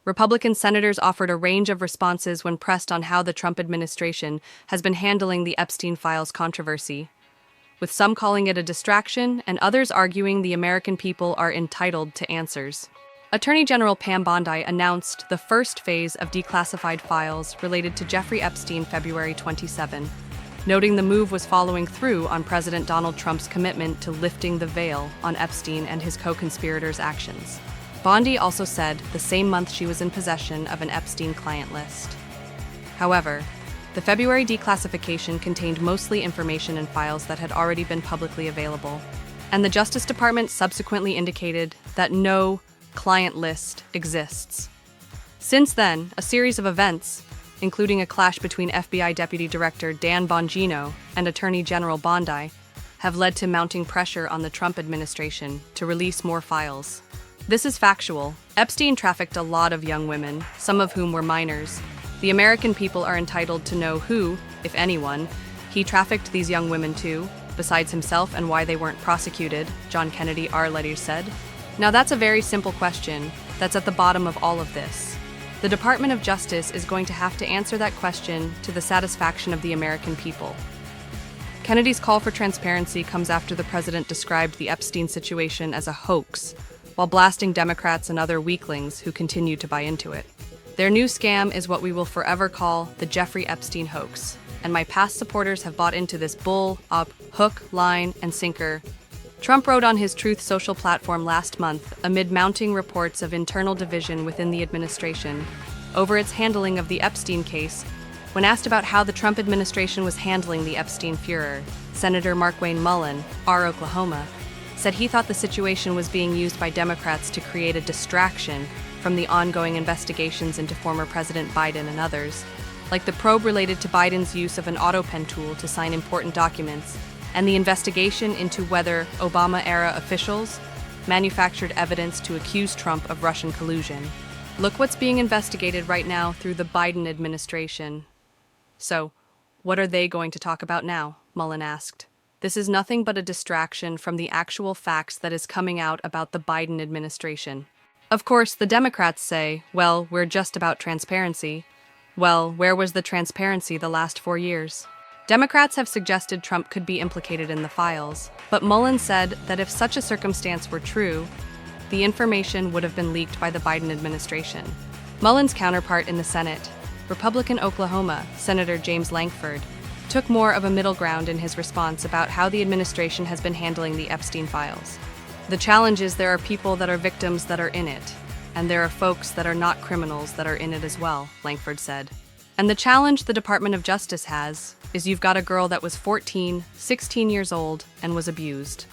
Republican senators offered a range of responses when pressed on how the Trump administration has been handling the Epstein files controversy, with some calling it a distraction and others arguing the American people are entitled to answers. Attorney General Pam Bondi announced the first phase of declassified files related to Jeffrey Epstein February 27, noting the move was following through on President Donald Trump's commitment to lifting the veil on Epstein and his co-conspirators' actions. Bondi also said the same month she was in possession of an Epstein client list. However, the February declassification contained mostly information and files that had already been publicly available, and the Justice Department subsequently indicated that no client list exists. Since then, a series of events, including a clash between FBI Deputy Director Dan Bongino and Attorney General Bondi, have led to mounting pressure on the Trump administration to release more files. This is factual. Epstein trafficked a lot of young women, some of whom were minors. The American people are entitled to know who, if anyone, he trafficked these young women to, besides himself, and why they weren't prosecuted, John Kennedy R. said. Now that's a very simple question that's at the bottom of all of this. The Department of Justice is going to have to answer that question to the satisfaction of the American people. Kennedy's call for transparency comes after the president described the Epstein situation as a hoax, while blasting Democrats and other weaklings who continue to buy into it. Their new scam is what we will forever call the Jeffrey Epstein hoax, and my past supporters have bought into this bull up, hook, line, and sinker. Trump wrote on his Truth Social platform last month, amid mounting reports of internal division within the administration over its handling of the Epstein case. When asked about how the Trump administration was handling the Epstein furor, Senator Markwayne Mullin, R. Oklahoma, said he thought the situation was being used by Democrats to create a distraction from the ongoing investigations into former President Biden and others, like the probe related to Biden's use of an auto-pen tool to sign important documents, and the investigation into whether Obama-era officials manufactured evidence to accuse Trump of Russian collusion. Look what's being investigated right now through the Biden administration. So, what are they going to talk about now? Mullin asked. This is nothing but a distraction from the actual facts that is coming out about the Biden administration. Of course, the Democrats say, well, we're just about transparency. Well, where was the transparency the last 4 years? Democrats have suggested Trump could be implicated in the files, but Mullin said that if such a circumstance were true, the information would have been leaked by the Biden administration. Mullin's counterpart in the Senate, Republican Oklahoma Senator James Lankford, took more of a middle ground in his response about how the administration has been handling the Epstein files. The challenge is there are people that are victims that are in it, and there are folks that are not criminals that are in it as well, Lankford said. And the challenge the Department of Justice has is you've got a girl that was 14, 16 years old, and was abused.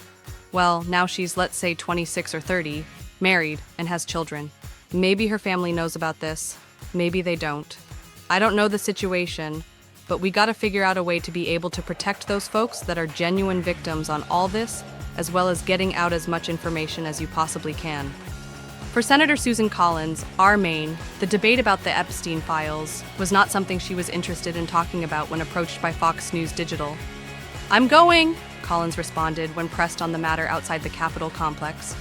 Well, now she's, let's say, 26 or 30, married, and has children. Maybe her family knows about this, maybe they don't. I don't know the situation, but we gotta figure out a way to be able to protect those folks that are genuine victims on all this, as well as getting out as much information as you possibly can. For Senator Susan Collins, our Maine, the debate about the Epstein files was not something she was interested in talking about when approached by Fox News Digital. "I'm going," Collins responded when pressed on the matter outside the Capitol complex.